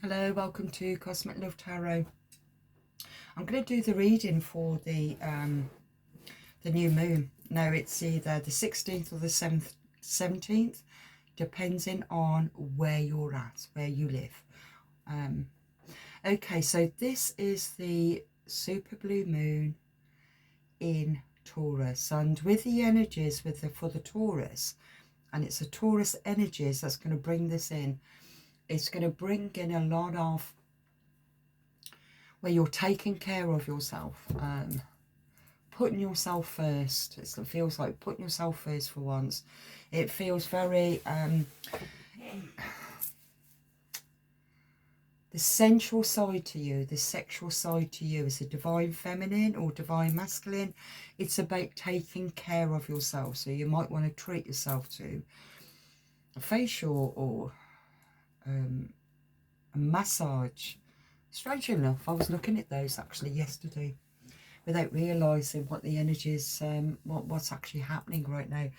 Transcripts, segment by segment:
Hello, welcome to Cosmic Love Tarot. I'm going to do the reading for the new moon. Now it's either the 16th or the 17th, depending on where you're at, where you live. Okay, so this is the super blue moon in Taurus, and with the energies for the Taurus, and it's a Taurus energies that's going to bring this in. It's going to bring in a lot of where you're taking care of yourself, putting yourself first. It feels like putting yourself first for once. It feels very the sensual side to you, the sexual side to you is a divine feminine or divine masculine. It's about taking care of yourself. So you might want to treat yourself to a facial or a massage. Strangely enough, I was looking at those actually yesterday without realising what the energies, what's actually happening right now.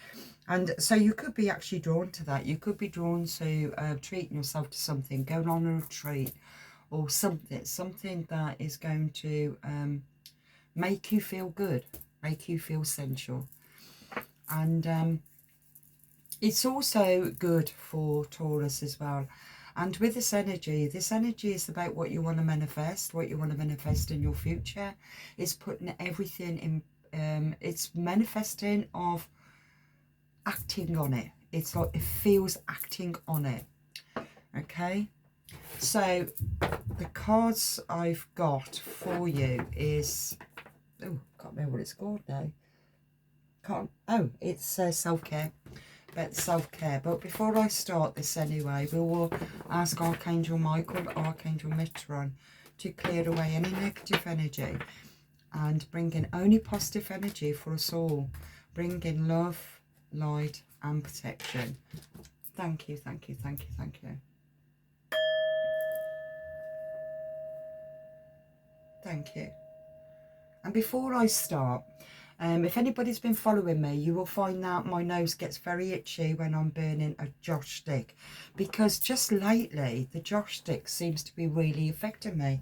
And so you could be actually drawn to that. You could be drawn to treating yourself to something, going on a retreat or something that is going to make you feel good, make you feel sensual. And it's also good for Taurus as well. And with this energy is about what you want to manifest, in your future. It's putting everything in, it's manifesting of acting on it. It's like it feels acting on it. Okay, so the cards I've got for you is, oh, can't remember what it's called now. It's self-care. But self-care. But before I start this anyway, we will ask Archangel Michael, Archangel Mitron, to clear away any negative energy and bring in only positive energy for us all. Bring in love, light and protection. Thank you, thank you, thank you, thank you. Thank you. And before I start, if anybody's been following me, you will find that my nose gets very itchy when I'm burning a joss stick, because just lately the joss stick seems to be really affecting me.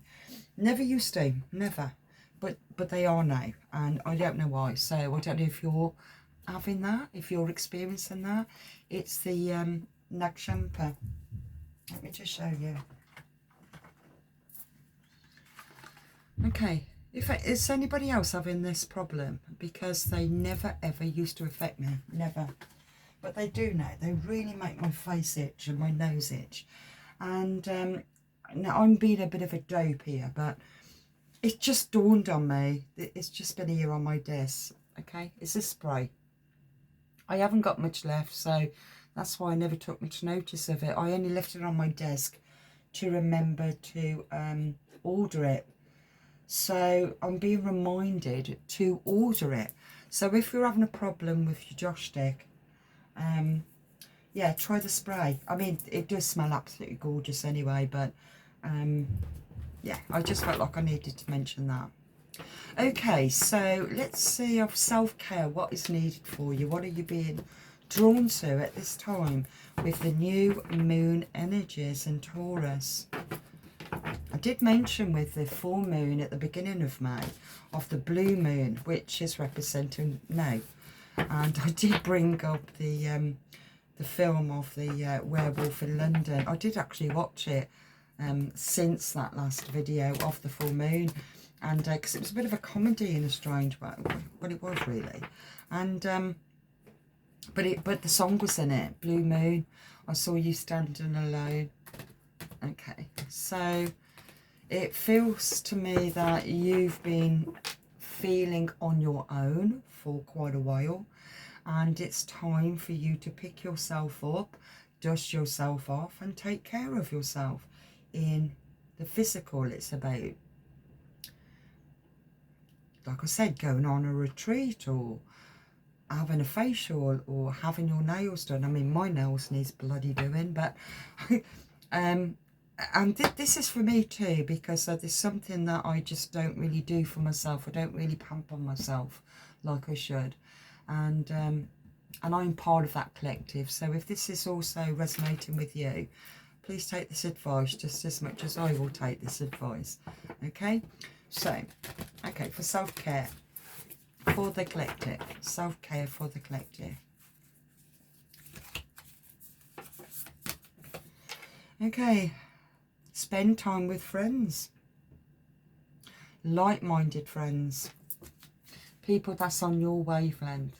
Never used to, never, but they are now, and I don't know why. So I don't know if you're having that, if you're experiencing that. It's the Nagshampa. Let me just show you. Okay. Is anybody else having this problem? Because they never ever used to affect me, never. But they do now. They really make my face itch and my nose itch. And now I'm being a bit of a dope here, but it just dawned on me. It's just been here on my desk. Okay, it's a spray. I haven't got much left, so that's why I never took much notice of it. I only left it on my desk to remember to order it. So I'm being reminded to order it. So if you're having a problem with your joss stick, yeah, try the spray. I mean, it does smell absolutely gorgeous anyway, but yeah, I just felt like I needed to mention that. Okay, so let's see of self-care, what is needed for you. What are you being drawn to at this time with the new moon energies in Taurus? I did mention with the full moon at the beginning of May of the blue moon, which is representing now, and I did bring up the film of the werewolf in London. I did actually watch it since that last video of the full moon, and because it was a bit of a comedy in a strange way, well, it was really, and but the song was in it, Blue Moon, I Saw You Standing Alone. Okay, so it feels to me that you've been feeling on your own for quite a while, and it's time for you to pick yourself up, dust yourself off and take care of yourself. In the physical, it's about, like I said, going on a retreat or having a facial or having your nails done. I mean, my nails needs bloody doing, but and this is for me too, because there's something that I just don't really do for myself. I don't really pamper myself like I should, and I'm part of that collective. So if this is also resonating with you, Please take this advice just as much as I will take this advice. Okay? So, okay, for self-care, for the collective. Self-care for the collective. Okay. Spend time with friends. Like-minded friends. People that's on your wavelength.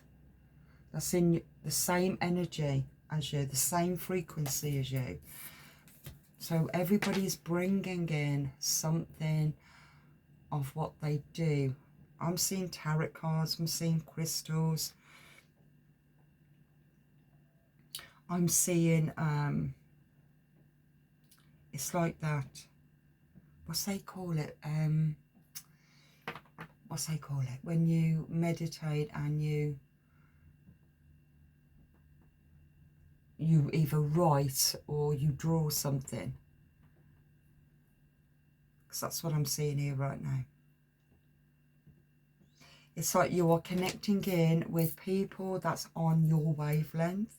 That's in the same energy as you, the same frequency as you. So everybody's bringing in something of what they do. I'm seeing tarot cards, I'm seeing crystals. I'm seeing, it's like that, what's they call it? What's they call it? When you meditate and you either write or you draw something. Because that's what I'm seeing here right now. It's like you are connecting in with people that's on your wavelength.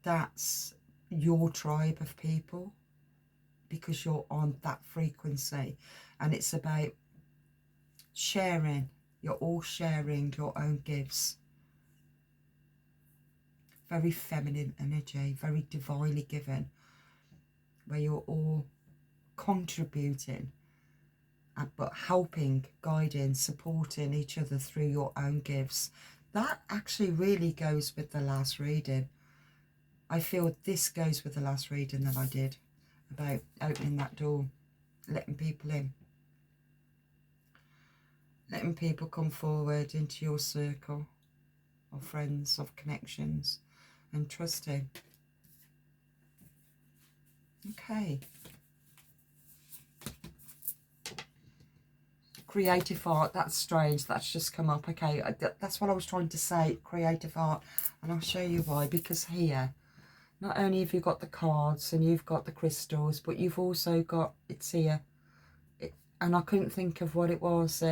That's your tribe of people. Because you're on that frequency. And it's about sharing. You're all sharing your own gifts. Very feminine energy. Very divinely given. Where you're all contributing. But helping, guiding, supporting each other through your own gifts. That actually really goes with the last reading. I feel this goes with the last reading that I did about opening that door, letting people in, letting people come forward into your circle of friends, of connections, and trusting. Okay. Creative art, that's strange, that's just come up. Okay, that's what I was trying to say, creative art, and I'll show you why. Because here, not only have you got the cards and you've got the crystals, but you've also got, it's here, and I couldn't think of what it was,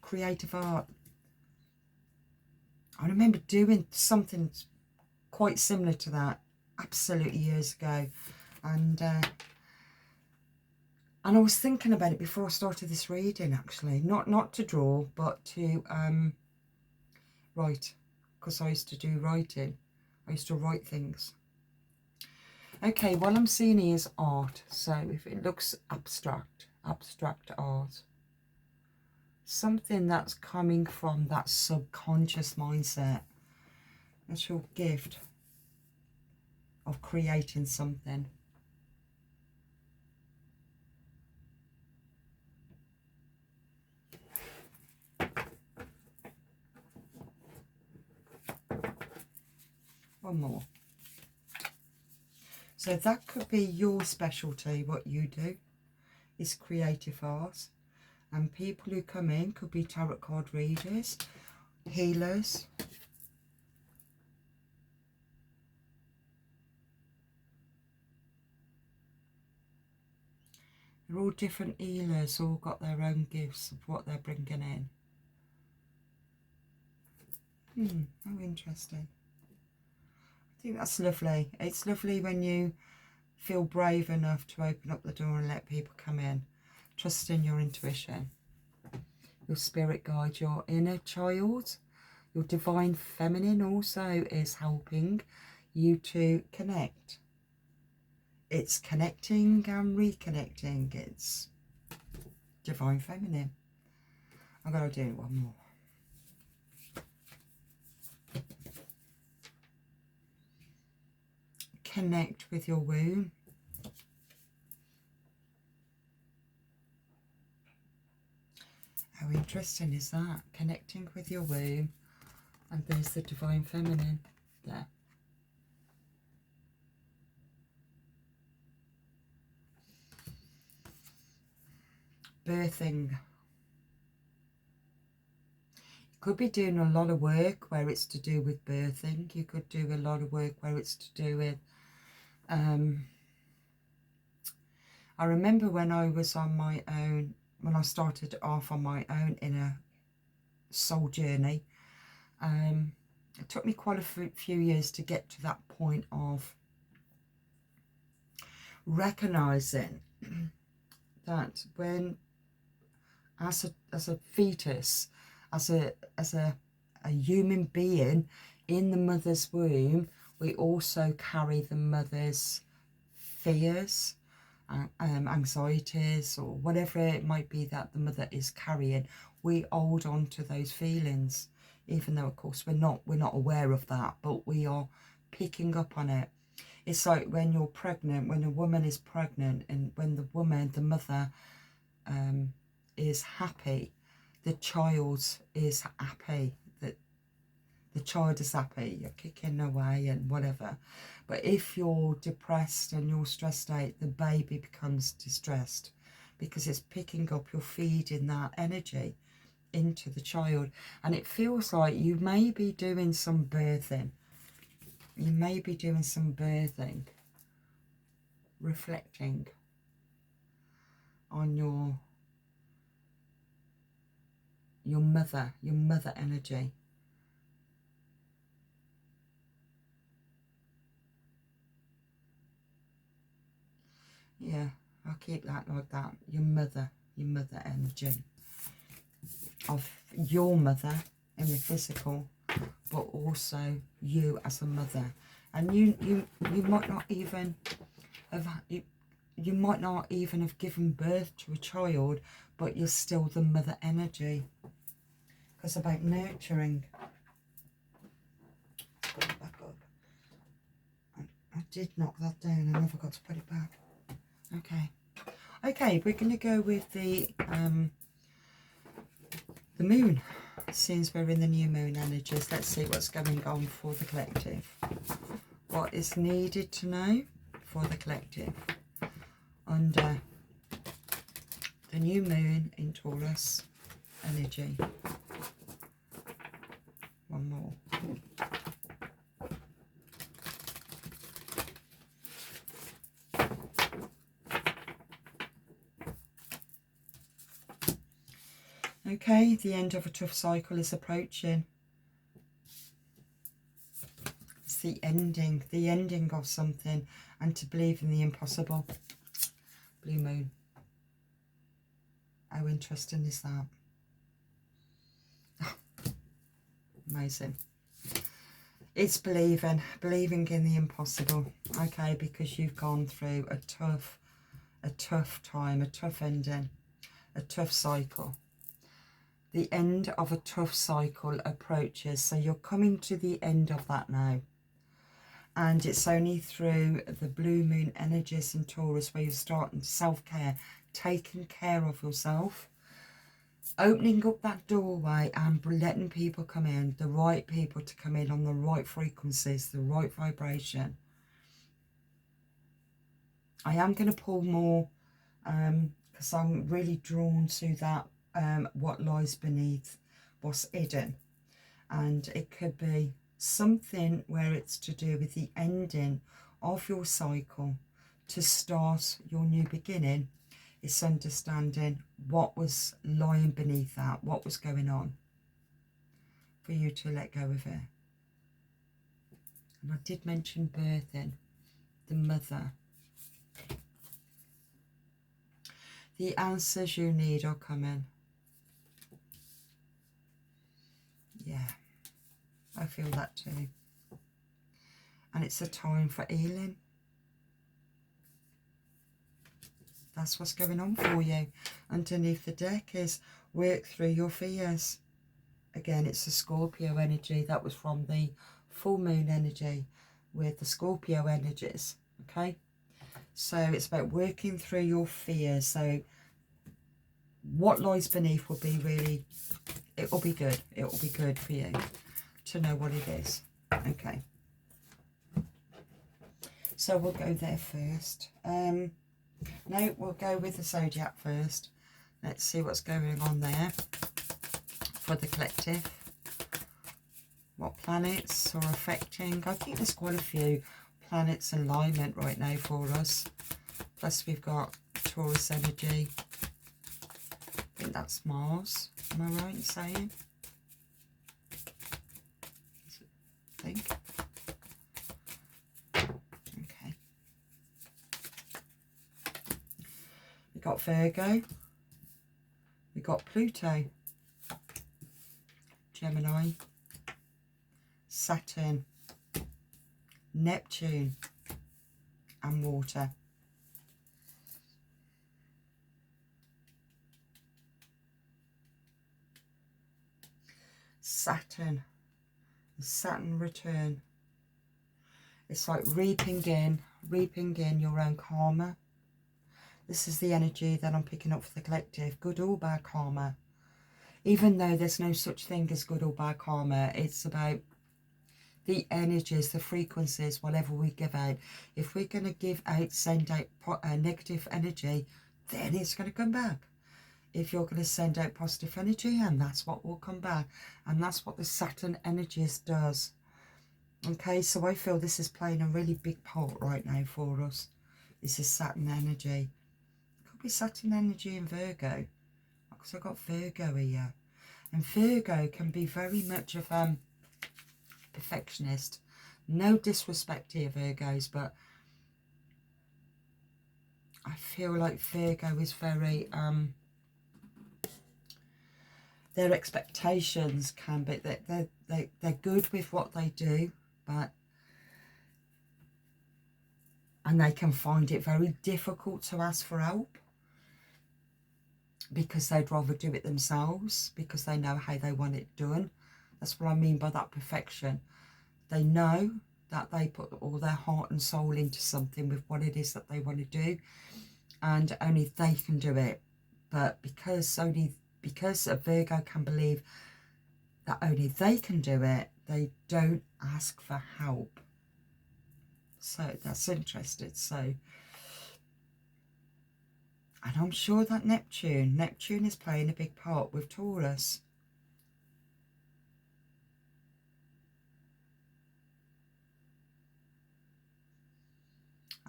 creative art. I remember doing something quite similar to that absolutely years ago, and I was thinking about it before I started this reading, actually. Not to draw, but to write. Because I used to do writing. I used to write things. Okay, what I'm seeing here is art. So if it looks abstract art. Something that's coming from that subconscious mindset. That's your gift of creating something. One more. So that could be your specialty, what you do is creative art. And people who come in could be tarot card readers, healers. They're all different healers, all got their own gifts of what they're bringing in. How interesting. I think that's lovely. It's lovely when you feel brave enough to open up the door and let people come in. Trust in your intuition, your spirit guide, your inner child, your divine feminine also is helping you to connect. It's connecting and reconnecting. It's divine feminine. I'm going to do one more. Connect with your womb. How interesting is that? Connecting with your womb. And there's the divine feminine there. Birthing. You could be doing a lot of work where it's to do with birthing. You could do a lot of work where it's to do with I remember when I was on my own, when I started off on my own inner soul journey, it took me quite a few years to get to that point of recognizing that when as a fetus, as a human being in the mother's womb, we also carry the mother's fears, anxieties, or whatever it might be that the mother is carrying. We hold on to those feelings, even though of course we're not aware of that, but we are picking up on it. It's like when you're pregnant, when a woman is pregnant, and when the mother is happy, the child is happy, that the child is happy, you're kicking away and whatever. But if you're depressed and you're stressed out, the baby becomes distressed, because it's picking up, you're feeding that energy into the child. And it feels like you may be doing some birthing. You may be doing some birthing, reflecting on your mother energy. Yeah, I'll keep that like that. Your mother energy. Of your mother in the physical, but also you as a mother. And you might not even have you might not even have given birth to a child, but you're still the mother energy. Because about nurturing. Put it back up. I did knock that down. I never got to put it back. Okay, we're going to go with the moon. Since we're in the new moon energies, let's see what's going on for the collective. What is needed to know for the collective under the new moon in Taurus energy. One more. Okay, the end of a tough cycle is approaching. It's the ending of something, and to believe in the impossible. Blue moon. How interesting is that? Amazing. It's believing in the impossible. Okay, because you've gone through a tough time, a tough ending, a tough cycle. The end of a tough cycle approaches, so you're coming to the end of that now. And it's only through the blue moon energies in Taurus where you're starting self-care, taking care of yourself, opening up that doorway and letting people come in, the right people to come in on the right frequencies, the right vibration. I am going to pull more because I'm really drawn to that, what lies beneath, what's hidden. And it could be something where it's to do with the ending of your cycle to start your new beginning. It's understanding what was lying beneath that, what was going on, for you to let go of it. And I did mention birthing, the mother. The answers you need are coming. Yeah, I feel that too. And it's a time for healing. That's what's going on for you. Underneath the deck is work through your fears. Again, it's the Scorpio energy. That was from the full moon energy with the Scorpio energies. Okay, so it's about working through your fears. So what lies beneath will be really, it will be good. It will be good for you to know what it is. Okay, so we'll go there first. No, we'll go with the zodiac first. Let's see what's going on there for the collective. What planets are affecting? I think there's quite a few planets in alignment right now for us. Plus we've got Taurus energy. I think that's Mars. Am I right in saying? I think. Okay. got Virgo, we got Pluto, Gemini, Saturn, Neptune and water. Saturn, the Saturn return. It's like reaping in your own karma. This is the energy that I'm picking up for the collective, good or bad karma. Even though there's no such thing as good or bad karma, it's about the energies, the frequencies, whatever we give out. If we're going to give out, send out negative energy, then it's going to come back. If you're going to send out positive energy, and that's what will come back. And that's what the Saturn energies does. Okay, so I feel this is playing a really big part right now for us. This is Saturn energy. It could be Saturn energy in Virgo, because I've got Virgo here. And Virgo can be very much of perfectionist. No disrespect here, Virgos, but I feel like Virgo is very their expectations can be that they're good with what they do, and they can find it very difficult to ask for help because they'd rather do it themselves, because they know how they want it done. That's what I mean by that perfection. They know that they put all their heart and soul into something with what it is that they want to do, and only they can do it. But because a Virgo can believe that only they can do it, they don't ask for help. So that's interesting. So, and I'm sure that Neptune is playing a big part with Taurus.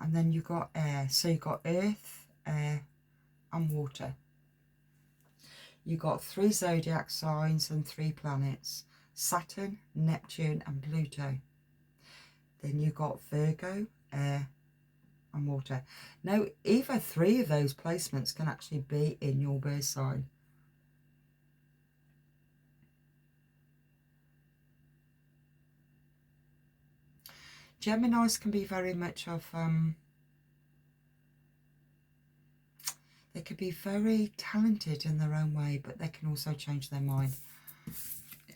And then you've got air. So you've got earth, air and water. You've got 3 zodiac signs and 3 planets. Saturn, Neptune and Pluto. Then you've got Virgo, air and water. Now, either 3 of those placements can actually be in your birth sign. Geminis can be very much of, they could be very talented in their own way, but they can also change their mind.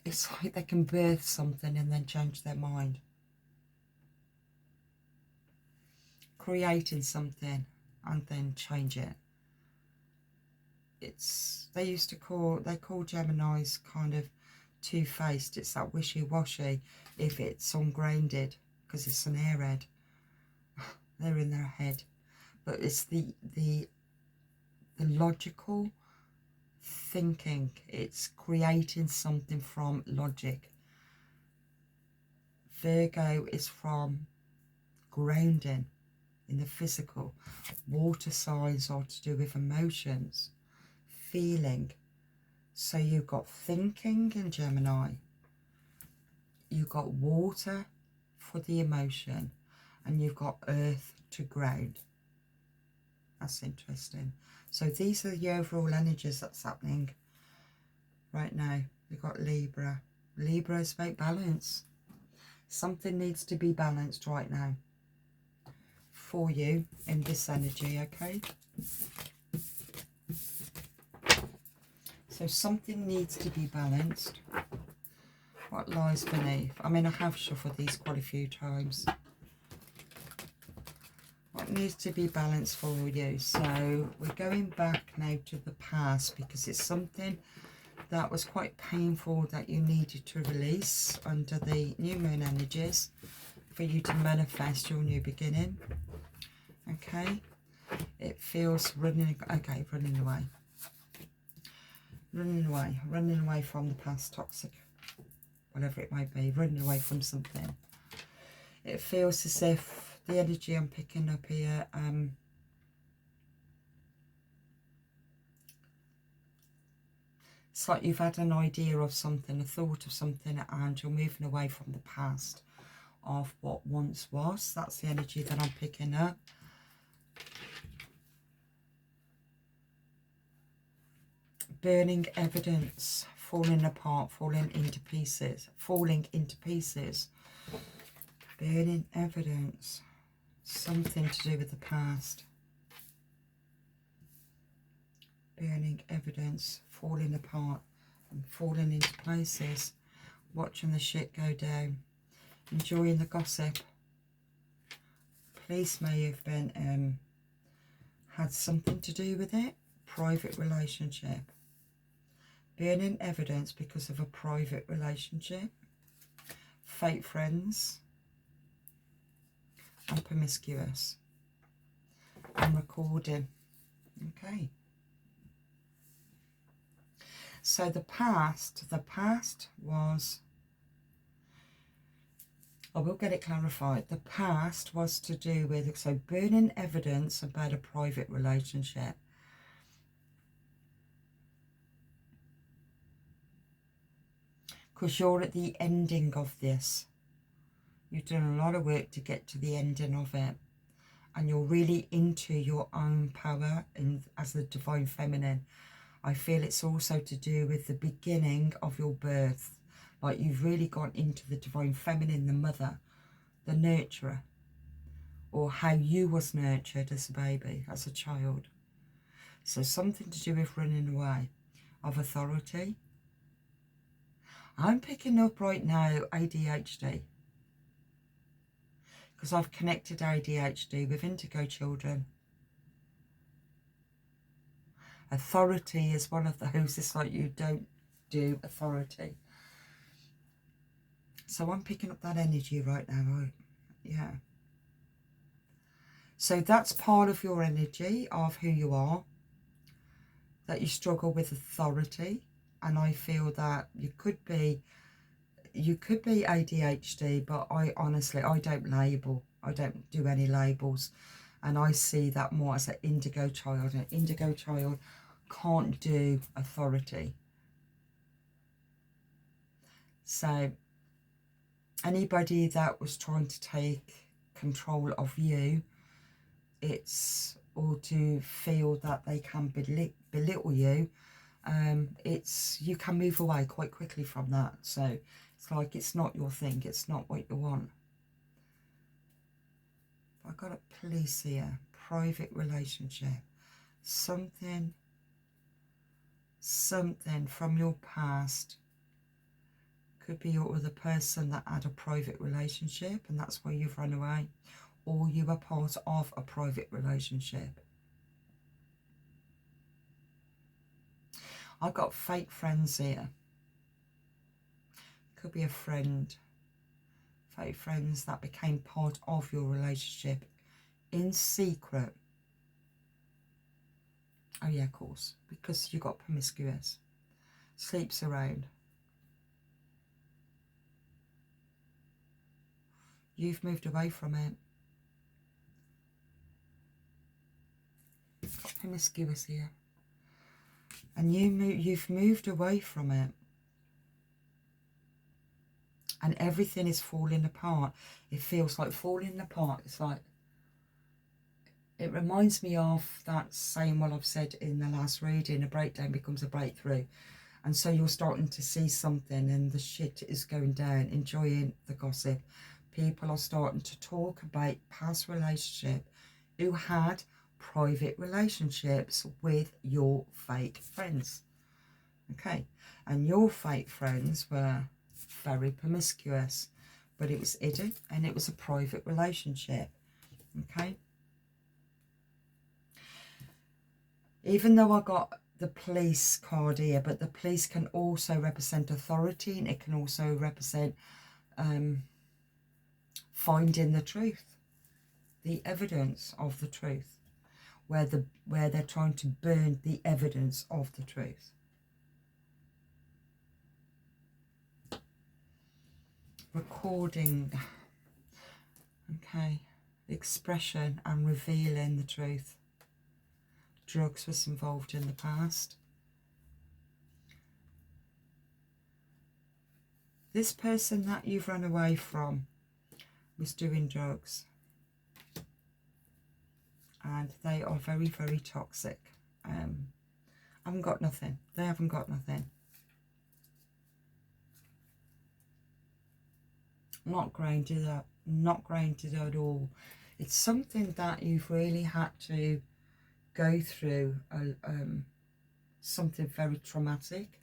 It's like they can birth something and then change their mind. Creating something and then change it. They call Geminis kind of two-faced. It's that wishy-washy if it's ungrounded, because it's an airhead. They're in their head. But it's the logical thinking. It's creating something from logic. Virgo is from grounding in the physical. Water signs are to do with emotions, feeling. So you've got thinking in Gemini, you've got water for the emotion, and you've got earth to ground. That's interesting. So these are the overall energies that's happening right now. We've got Libra. Libra is about balance. Something needs to be balanced right now for you in this energy, okay? So something needs to be balanced. What lies beneath? I mean, I have shuffled these quite a few times. What needs to be balanced for you? So we're going back now to the past, because it's something that was quite painful that you needed to release under the new moon energies for you to manifest your new beginning. Okay, it feels running away. Running away from the past, toxic, whatever it might be, running away from something. It feels as if the energy I'm picking up here, it's like you've had an idea of something, a thought of something, and you're moving away from the past of what once was. That's the energy that I'm picking up. Burning evidence, falling apart, falling into pieces, burning evidence, something to do with the past, burning evidence, falling apart and falling into places, watching the shit go down, enjoying the gossip. Police may have been had something to do with it, private relationship. Burning evidence because of a private relationship. Fake friends. And promiscuous. And recording. Okay. So the past was, I will get it clarified. The past was to do with, so burning evidence about a private relationship. Because you're at the ending of this. You've done a lot of work to get to the ending of it. And you're really into your own power and as the divine feminine. I feel it's also to do with the beginning of your birth. Like you've really gone into the divine feminine, the mother, the nurturer. Or how you was nurtured as a baby, as a child. So something to do with running away of authority. I'm picking up right now ADHD. Because I've connected ADHD with indigo children. Authority is one of those. It's like you don't do authority. So I'm picking up that energy right now. Right? Yeah. So that's part of your energy of who you are. That you struggle with authority. And I feel that you could be ADHD, but I don't label. I don't do any labels. And I see that more as an indigo child. An indigo child can't do authority. So anybody that was trying to take control of you, it's or to feel that they can belittle you, you can move away quite quickly from that. So it's like it's not your thing, it's not what you want. I've got a police here, private relationship, something from your past. Could be your other person that had a private relationship and that's why you've run away, or you were part of a private relationship. I've got fake friends here. Could be a friend. Fake friends that became part of your relationship in secret. Oh yeah, of course, because you got promiscuous. Sleeps around. You've moved away from it. Got promiscuous here. And you've moved away from it. And everything is falling apart. It feels like falling apart. It's like, it reminds me of that saying what I've said in the last reading, a breakdown becomes a breakthrough. And so you're starting to see something and the shit is going down, enjoying the gossip. People are starting to talk about past relationship who had private relationships with your fake friends. Okay, and your fake friends were very promiscuous, but it was hidden and it was a private relationship. Okay, even though I got the police card here, but the police can also represent authority and it can also represent finding the truth, the evidence of the truth, where they're trying to burn the evidence of the truth. Recording, okay, expression and revealing the truth. Drugs was involved in the past. This person that you've run away from was doing drugs. And they are very, very toxic. Haven't got nothing. They haven't got nothing. Not grounded up. Not grounded at all. It's something that you've really had to go through something very traumatic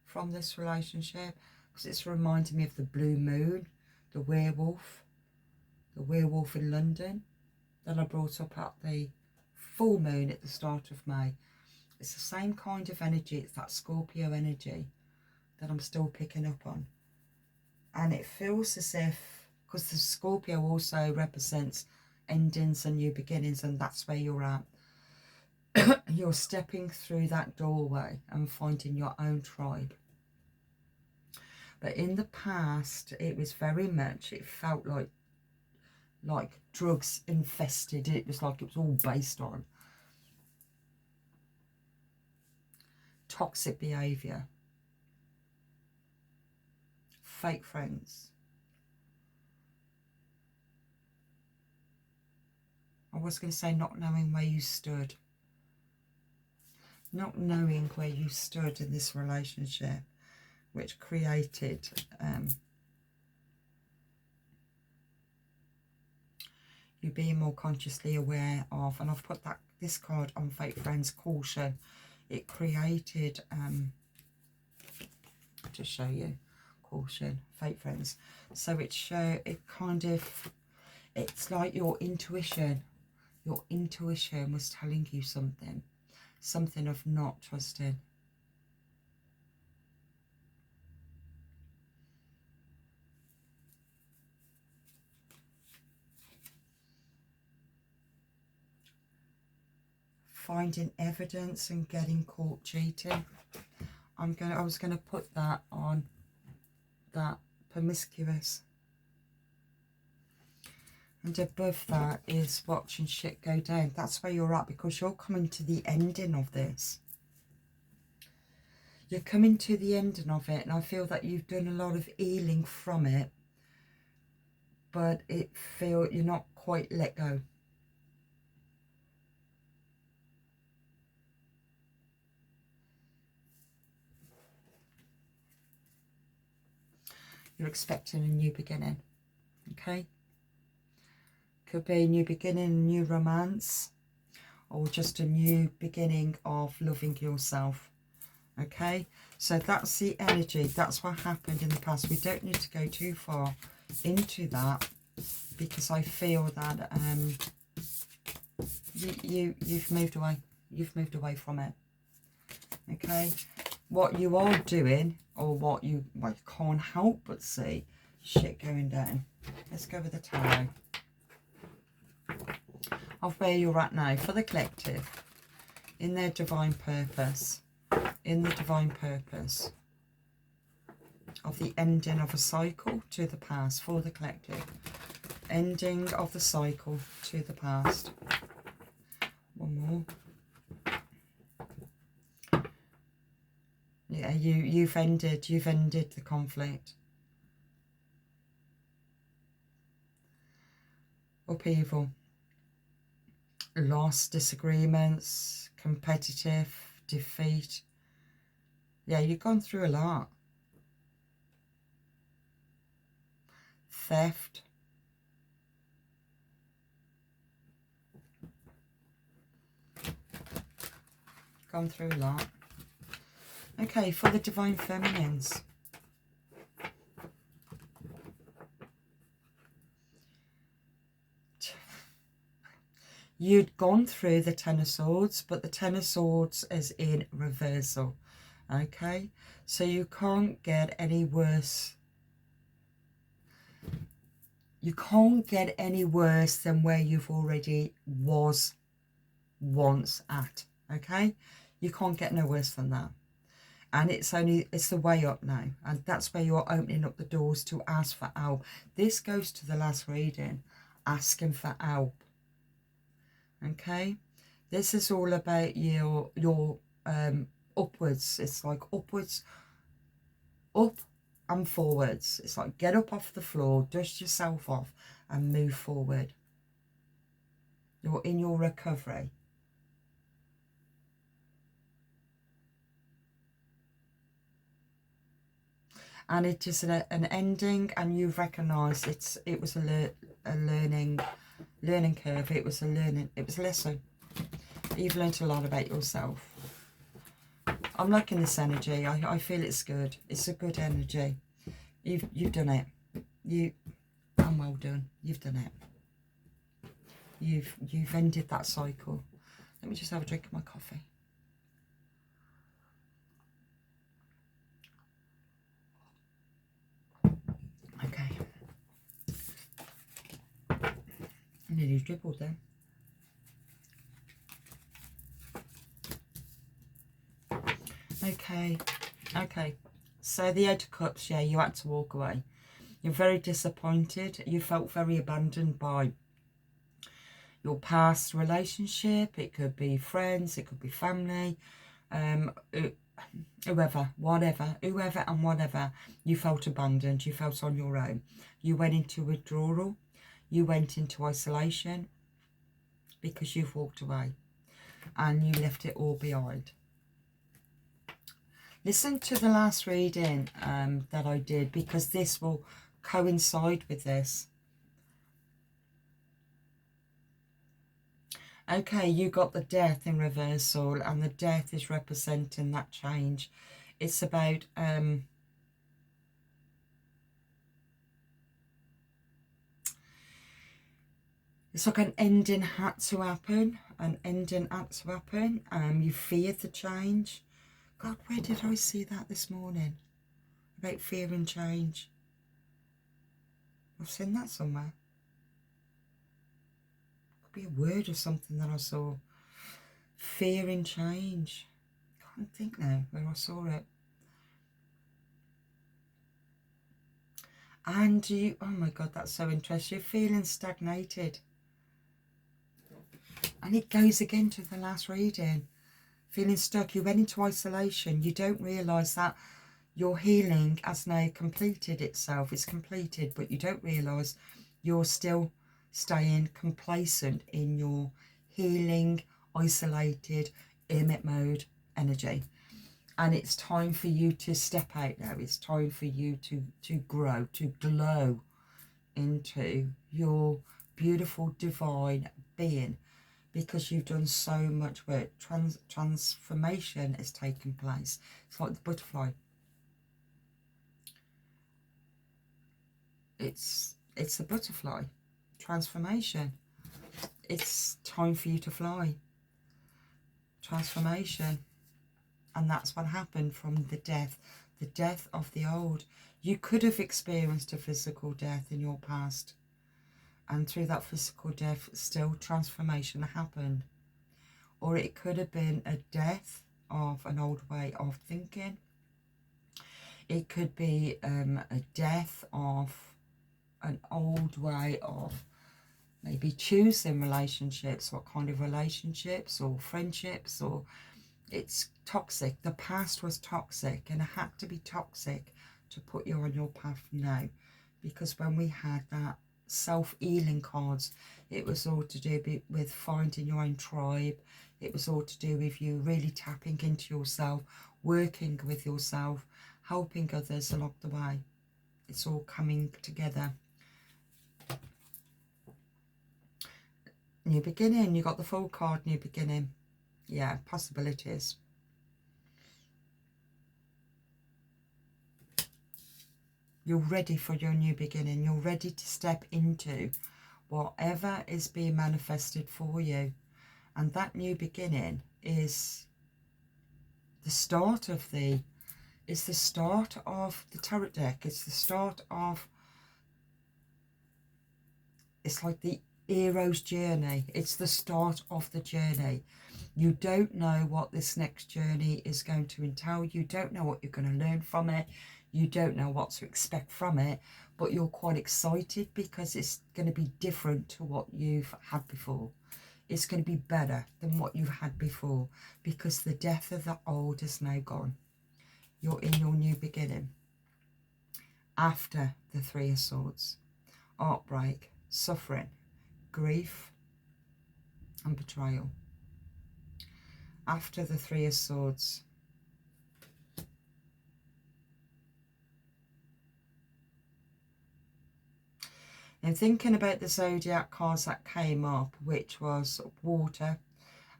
from this relationship, because it's reminding me of the blue moon, the werewolf in London that I brought up at the full moon at the start of May. It's the same kind of energy. It's that Scorpio energy that I'm still picking up on, and it feels as if, because the Scorpio also represents endings and new beginnings, and that's where you're at. You're stepping through that doorway and finding your own tribe. But in the past, it was very much, it felt like drugs infested. It was like it was all based on toxic behaviour, fake friends. I was going to say not knowing where you stood. Not knowing where you stood in this relationship, which created you being more consciously aware of, and I've put this card on fake friends, caution. It created, to show you, caution, fake friends. So it's like your intuition was telling you something of not trusting. Finding evidence and getting caught cheating. I was gonna put that on that promiscuous. And above that is watching shit go down. That's where you're at, because you're coming to the ending of this. You're coming to the ending of it, and I feel that you've done a lot of healing from it, but you're not quite let go. You're expecting a new beginning, okay? Could be a new beginning, a new romance, or just a new beginning of loving yourself, okay? So that's the energy. That's what happened in the past. We don't need to go too far into that, because I feel that you've moved away. You've moved away from it, okay? What you are doing, or what you can't help but see, shit going down. Let's go with the tarot. Of where you're at now for the collective, in their divine purpose, in the divine purpose of the ending of a cycle to the past for the collective, ending of the cycle to the past. One more. Yeah, you've ended the conflict. Upheaval. Loss, disagreements, competitive, defeat. Yeah, you've gone through a lot. Theft. Gone through a lot. Okay, for the divine feminines. You'd gone through the Ten of Swords, but the Ten of Swords is in reversal. Okay, so you can't get any worse. You can't get any worse than where you've already was once at. Okay, you can't get no worse than that. And it's the way up now, and that's where you're opening up the doors to ask for help. This goes to the last reading, asking for help. Okay, this is all about your upwards. It's like upwards, up and forwards. It's like get up off the floor, dust yourself off, and move forward. You're in your recovery. and it is an ending, and you've recognised it was a learning curve. It was a lesson. You've learnt a lot about yourself. I'm liking this energy. I feel it's good. It's a good energy. You've done it. And well done. You've done it. You've ended that cycle. Let me just have a drink of my coffee. Okay. I nearly dribbled then. Okay. So the 8 of Cups, yeah, you had to walk away. You're very disappointed. You felt very abandoned by your past relationship. It could be friends, it could be family, whoever and whatever. You felt abandoned. You felt on your own. You went into withdrawal. You went into isolation because you've walked away and you left it all behind. Listen to the last reading that I did, because this will coincide with this. Okay, you got the Death in reversal, and the Death is representing that change. It's about it's like an ending had to happen. You feared the change. God, where did I see that this morning? About fearing change. I've seen that somewhere. Could be a word or something that I saw. Fearing change. Can't think now where I saw it. And you, oh my God, that's so interesting. You're feeling stagnated. And it goes again to the last reading. Feeling stuck. You went into isolation. You don't realise that your healing has now completed itself. It's completed, but you don't realise you're still staying complacent in your healing, isolated, hermit mode energy. And it's time for you to step out now. It's time for you to grow, to glow into your beautiful divine being, because you've done so much work. Transformation has taken place. It's like the butterfly. It's a butterfly. Transformation. It's time for you to fly. Transformation. And that's what happened from the death of the old. You could have experienced a physical death in your past, and through that physical death still transformation happened. Or it could have been a death of an old way of thinking. It could be a death of an old way of maybe choosing relationships, what kind of relationships or friendships, or it's toxic. The past was toxic, and it had to be toxic to put you on your path now. Because when we had that self-healing cards, it was all to do with finding your own tribe. It was all to do with you really tapping into yourself, working with yourself, helping others along the way. It's all coming together. New beginning. You got the full card, new beginning. Yeah, possibilities. You're ready for your new beginning. You're ready to step into whatever is being manifested for you. And that new beginning is the start of the tarot deck. It's the start of, it's like the hero's journey. It's the start of the journey. You don't know what this next journey is going to entail. You don't know what you're going to learn from it. You don't know what to expect from it, but you're quite excited because it's going to be different to what you've had before. It's going to be better than what you've had before, because the death of the old is now gone. You're in your new beginning. After the Three of Swords, heartbreak, suffering, grief and betrayal. After the Three of Swords, And thinking about the zodiac cards that came up, which was water,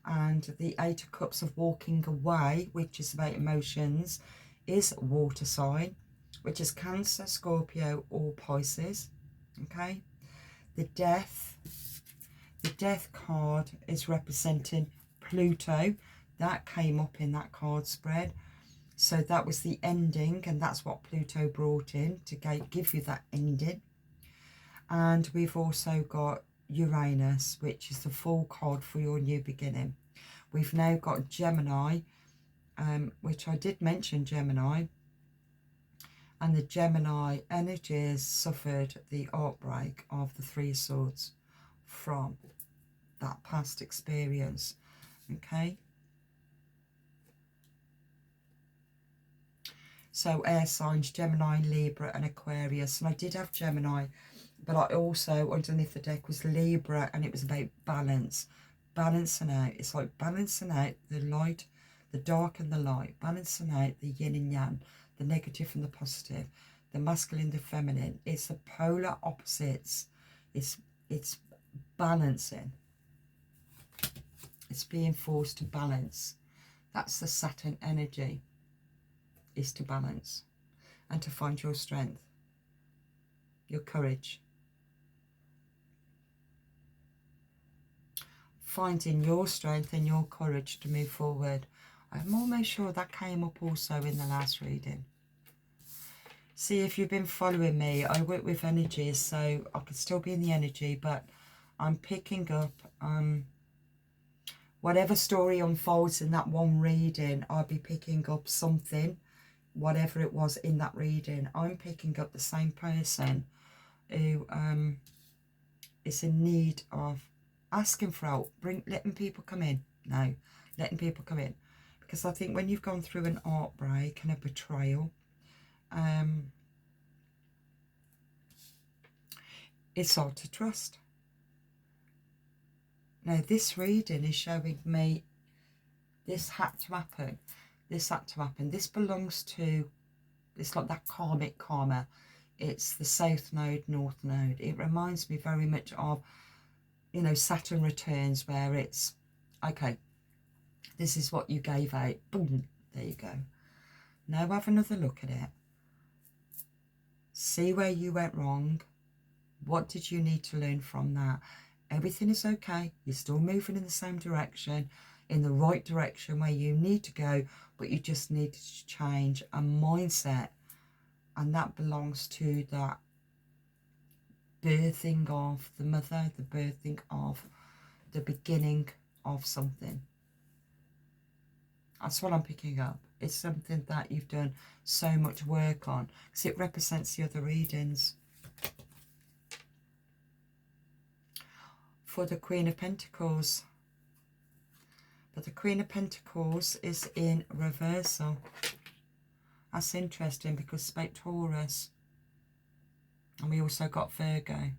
and the Eight of Cups of walking away, which is about emotions, is water sign, which is Cancer, Scorpio or Pisces. Okay, the death card is representing Pluto. That came up in that card spread. So that was the ending, and that's what Pluto brought in to give you that ending. And we've also got Uranus, which is the full card for your new beginning. We've now got Gemini, which I did mention Gemini. And the Gemini energies suffered the outbreak of the Three of Swords from that past experience. Okay. So air signs, Gemini, Libra and Aquarius. And I did have Gemini, but I also, underneath the deck was Libra, and it was about balance. Balancing out. It's like balancing out the light, the dark and the light. Balancing out the yin and yang, the negative and the positive, the masculine, the feminine. It's the polar opposites. It's balancing. It's being forced to balance. That's the Saturn energy, is to balance and to find your strength, your courage. Finding your strength and your courage to move forward. I'm almost sure that came up also in the last reading. See, if you've been following me, I work with energies, so I could still be in the energy, but I'm picking up whatever story unfolds in that one reading. I'll be picking up something, whatever it was in that reading. I'm picking up the same person who is in need of asking for help, letting people come in. No, letting people come in. Because I think when you've gone through an heartbreak and a betrayal, it's hard to trust. Now, this reading is showing me this had to happen. This had to happen. This belongs to, it's like that karmic karma. It's the South Node, North Node. It reminds me very much of, you know, Saturn returns, where it's, okay, this is what you gave out. Boom, there you go. Now have another look at it. See where you went wrong. What did you need to learn from that? Everything is okay. You're still moving in the same direction, in the right direction where you need to go, but you just need to change a mindset. And that belongs to that birthing of the mother, the birthing of the beginning of something. That's what I'm picking up. It's something that you've done so much work on, because it represents the other readings. For the Queen of Pentacles. But the Queen of Pentacles is in reversal. That's interesting, because it's about Taurus. And we also got Virgo.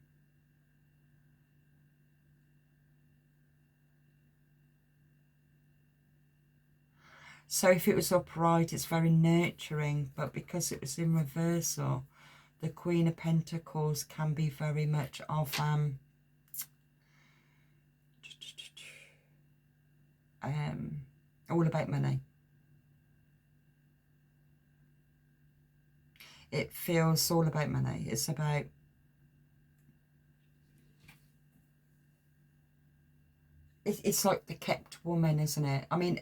So if it was upright, it's very nurturing. But because it was in reversal, the Queen of Pentacles can be very much of all about money. It feels all about money. It's about, it's like the kept woman, isn't it? I mean,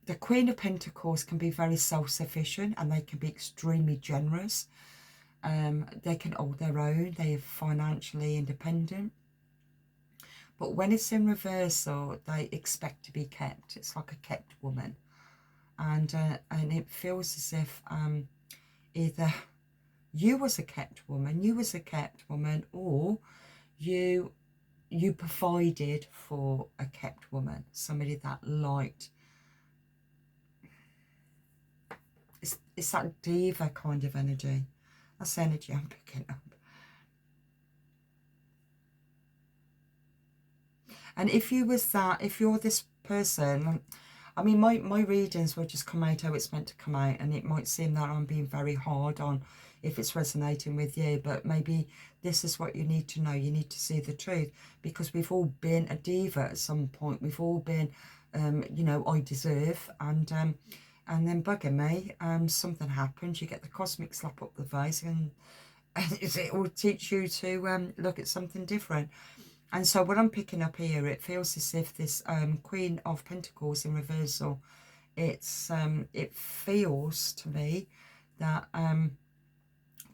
the Queen of Pentacles can be very self-sufficient, and they can be extremely generous. They can hold their own. They are financially independent. But when it's in reversal, they expect to be kept. It's like a kept woman. And it feels as if either you was a kept woman, or you provided for a kept woman, somebody that liked. It's that diva kind of energy. That's the energy I'm picking up. And if you was that, if you're this person, I mean, my readings will just come out how it's meant to come out, and it might seem that I'm being very hard on if it's resonating with you, but maybe this is what you need to know. You need to see the truth, because we've all been a diva at some point. We've all been, you know, I deserve, and then bugger me, something happens, you get the cosmic slap up the face, and it will teach you to look at something different. And so what I'm picking up here, it feels as if this Queen of Pentacles in reversal, it feels to me that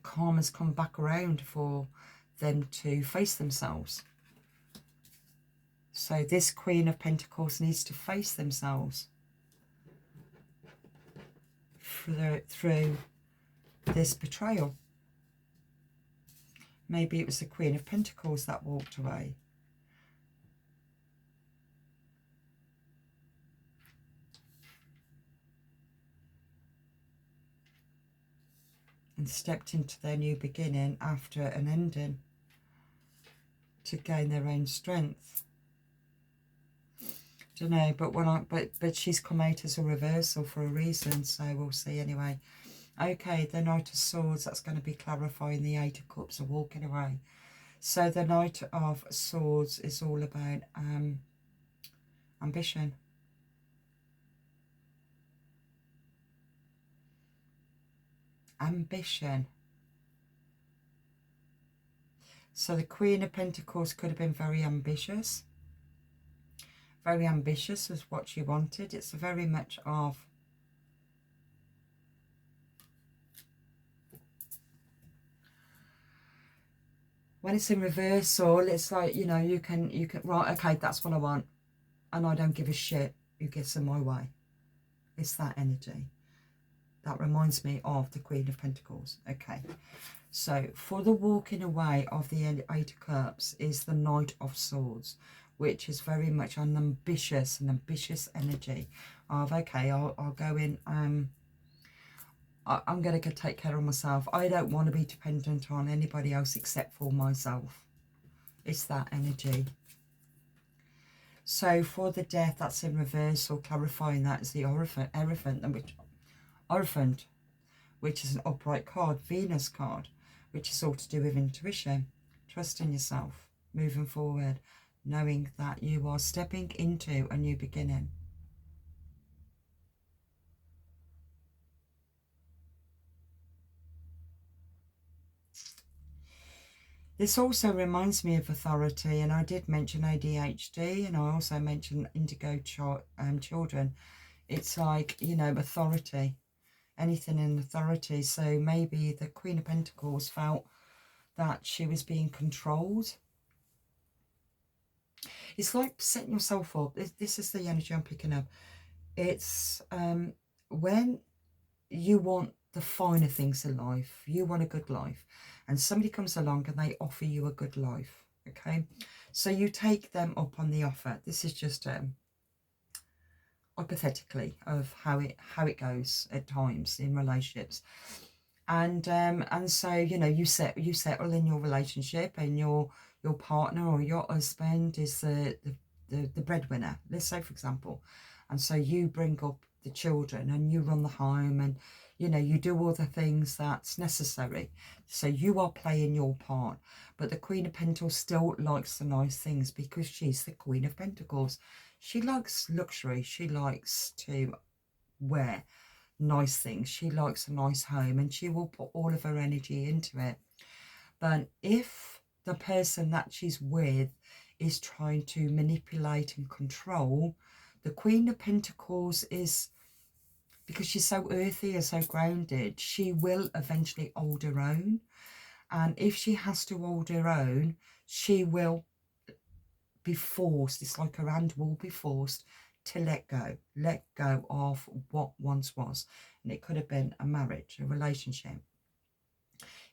karma's come back around for them to face themselves. So this Queen of Pentacles needs to face themselves through this betrayal. Maybe it was the Queen of Pentacles that walked away. And stepped into their new beginning after an ending to gain their own strength. Don't know, but she's come out as a reversal for a reason, so we'll see anyway. Okay, the Knight of Swords, that's going to be clarifying the Eight of Cups and walking away. So the Knight of Swords is all about ambition. Ambition. So the Queen of Pentacles could have been very ambitious. Very ambitious was what she wanted. It's very much of when it's in reversal, it's like, you know, you can right, okay, that's what I want, and I don't give a shit who gets in my way. It's that energy. That reminds me of the Queen of Pentacles. Okay, so for the walking away of the Eight of Cups is the Knight of Swords, which is very much an ambitious energy of, okay, I'll go in, I'm going to take care of myself. I don't want to be dependent on anybody else except for myself. It's that energy. So for the Death, that's in reversal, clarifying that is the Hierophant, which is an upright card, Venus card, which is all to do with intuition, trusting yourself, moving forward, knowing that you are stepping into a new beginning. This also reminds me of authority, and I did mention ADHD, and I also mentioned indigo children. It's like, you know, authority, anything in authority. So maybe the Queen of Pentacles felt that she was being controlled. It's like setting yourself up. This is the energy I'm picking up. It's when you want the finer things in life, you want a good life, and somebody comes along and they offer you a good life, okay? So you take them up on the offer. This is just hypothetically of how it goes at times in relationships. And so, you know, you settle in your relationship, and your partner or your husband is the breadwinner, let's say, for example. And so you bring up the children and you run the home, and you know, you do all the things that's necessary. So you are playing your part. But the Queen of Pentacles still likes the nice things because she's the Queen of Pentacles. She likes luxury. She likes to wear nice things. She likes a nice home, and she will put all of her energy into it. But if the person that she's with is trying to manipulate and control, the Queen of Pentacles is, because she's so earthy and so grounded, she will eventually hold her own. And if she has to hold her own, she will be forced, it's like her hand will be forced to let go of what once was. And it could have been a marriage, a relationship.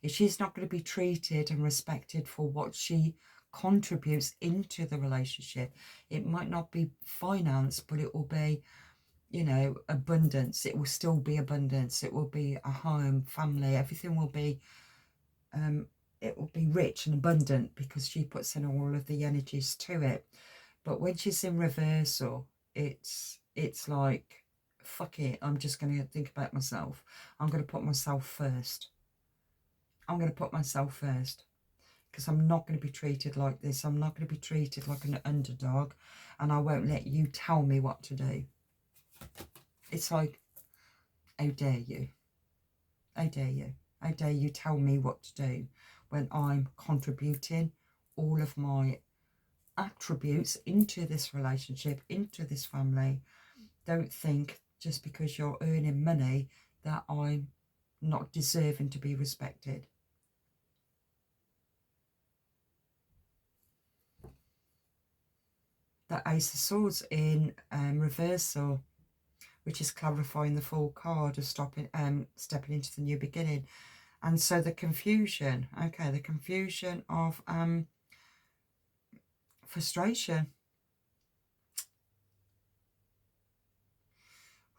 If she's not going to be treated and respected for what she contributes into the relationship, it might not be finance, but it will be, you know, abundance. It will still be abundance. It will be a home, family, everything will be it will be rich and abundant because she puts in all of the energies to it. But when she's in reversal, it's like, fuck it, I'm just going to think about myself. I'm going to put myself first. I'm going to put myself first, because I'm not going to be treated like this. I'm not going to be treated like an underdog, and I won't let you tell me what to do. It's like, how dare you? How dare you? How dare you tell me what to do when I'm contributing all of my attributes into this relationship, into this family? Don't think just because you're earning money that I'm not deserving to be respected. The Ace of Swords in reversal, which is clarifying the full card of stepping into the new beginning. And so the confusion, okay, the confusion of frustration,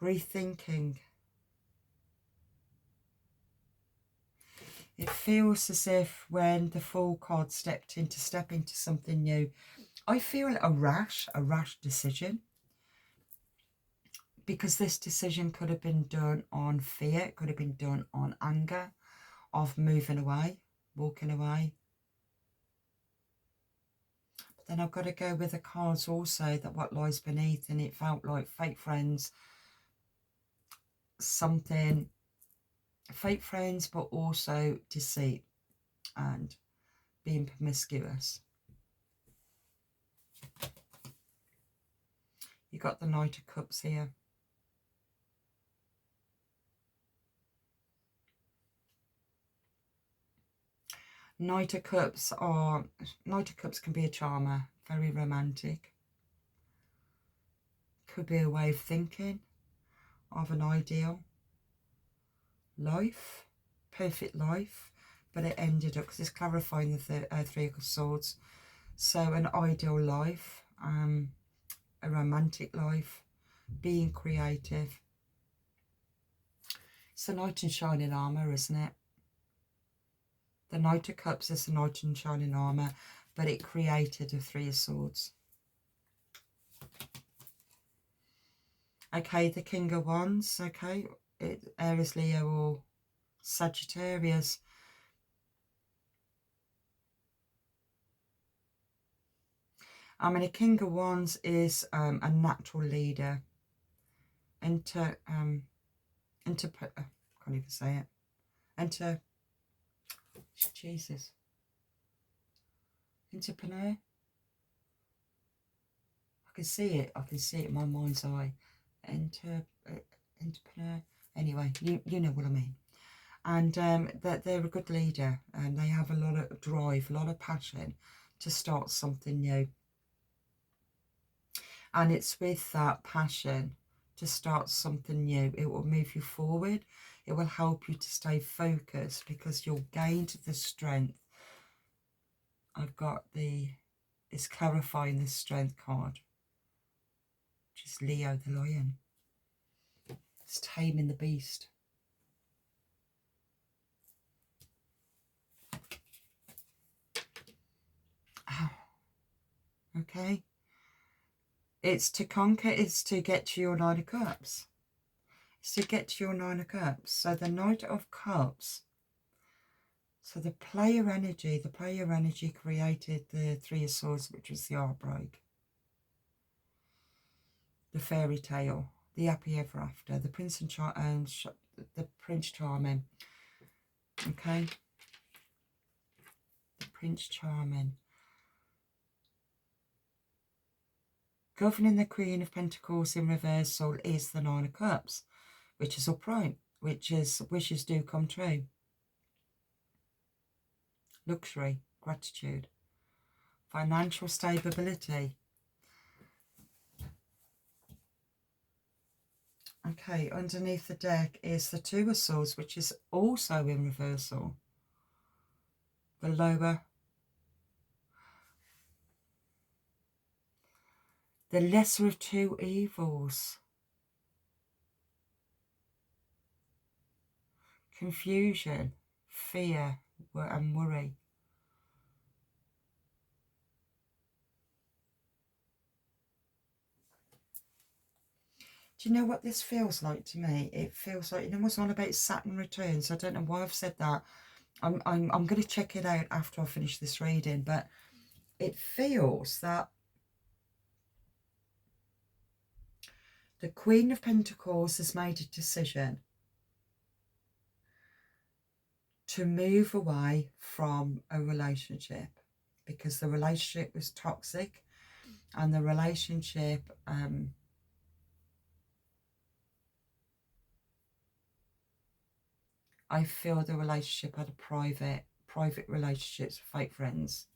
rethinking. It feels as if when the full card step into something new, I feel a rash decision, because this decision could have been done on fear, it could have been done on anger, of moving away, walking away. But then I've got to go with the cards also, that what lies beneath, and it felt like fake friends, something, fake friends, but also deceit and being promiscuous. You got the Knight of Cups here. Knight of Cups can be a charmer, very romantic. Could be a way of thinking of an ideal life, perfect life, but it ended up, because it's clarifying the Three of Swords. So an ideal life, a romantic life, being creative. It's the Knight in shining armour, isn't it? The Knight of Cups is the Knight in shining armour, but it created a Three of Swords. Okay, the King of Wands, okay, Aries, Leo or Sagittarius. I mean, a King of Wands is a natural leader. I can't even say it. Jesus. Entrepreneur. I can see it in my mind's eye. Entrepreneur. Anyway, you know what I mean. And that they're a good leader, and they have a lot of drive, a lot of passion to start something new. And it's with that passion to start something new, it will move you forward. It will help you to stay focused, because you'll gain the strength. I've got it's clarifying the strength card, which is Leo the lion. It's taming the beast. Oh. Okay. It's to conquer, it's to get to your Nine of Cups. It's to get to your Nine of Cups. So the Knight of Cups. So the player energy created the Three of Swords, which was the heartbreak. The fairy tale, the happy ever after, the Prince the Prince Charming. Okay. The Prince Charming. Governing the Queen of Pentacles in reversal is the Nine of Cups, which is upright, which is wishes do come true. Luxury, gratitude, financial stability. Okay, underneath the deck is the Two of Swords, which is also in reversal. The lower, the lesser of two evils. Confusion, fear, and worry. Do you know what this feels like to me? It feels like, it was on about Saturn returns. I don't know why I've said that. I'm going to check it out after I finish this reading, but it feels that the Queen of Pentacles has made a decision to move away from a relationship because the relationship was toxic, and the relationship I feel the relationship had a private relationships with fake friends.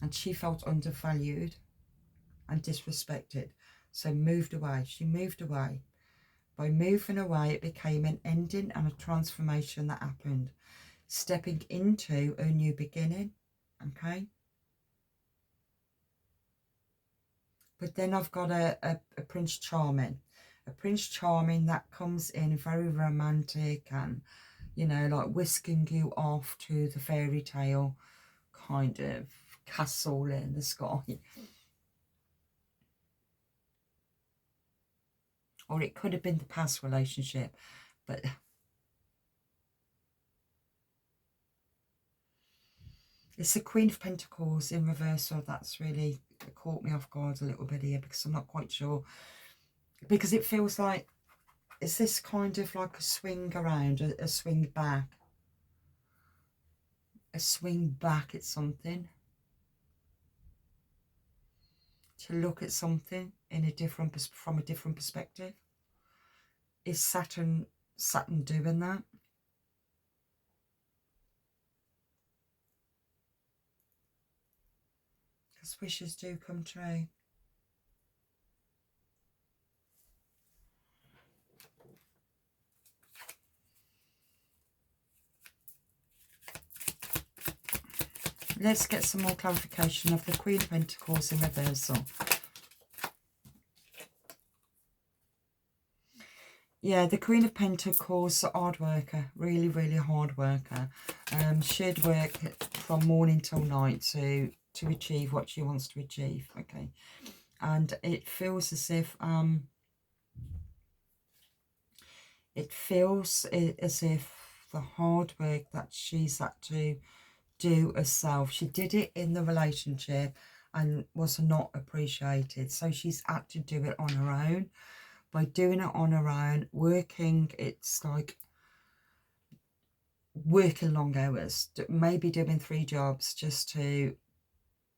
And she felt undervalued and disrespected, so moved away. She moved away. By moving away, it became an ending and a transformation that happened, stepping into a new beginning. Okay. But then I've got a Prince Charming. A Prince Charming that comes in very romantic and, you know, like whisking you off to the fairy tale kind of castle in the sky. Or it could have been the past relationship, but it's the Queen of Pentacles in reversal. That's really caught me off guard a little bit here, because I'm not quite sure. Because it feels like, is this kind of like a swing around, a swing back? A swing back at something. To look at something in a different, from a different perspective. Is Saturn doing that? Because wishes do come true. Let's get some more clarification of the Queen of Pentacles in reversal. Yeah, the Queen of Pentacles, a hard worker, really, really hard worker. She'd work from morning till night to achieve what she wants to achieve. Okay, and it feels as if the hard work that she's had to do herself, she did it in the relationship and was not appreciated, so she's had to do it on her own. By doing it on her own, working, it's like working long hours, maybe doing 3 jobs just to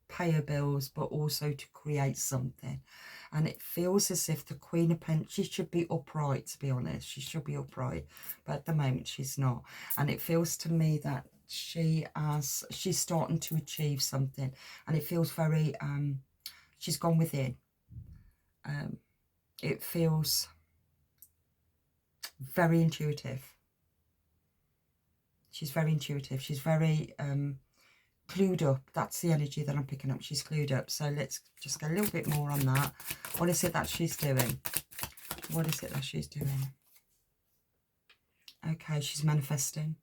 pay her bills, but also to create something. And it feels as if the Queen of Pentacles, she should be upright, to be honest. She should be upright, but at the moment she's not. And it feels to me that she's starting to achieve something, and it feels very she's gone within. It feels very intuitive. She's very intuitive. She's very clued up. That's the energy that I'm picking up. She's clued up. So let's just go a little bit more on that. What is it that she's doing? What is it that she's doing? Okay, she's manifesting.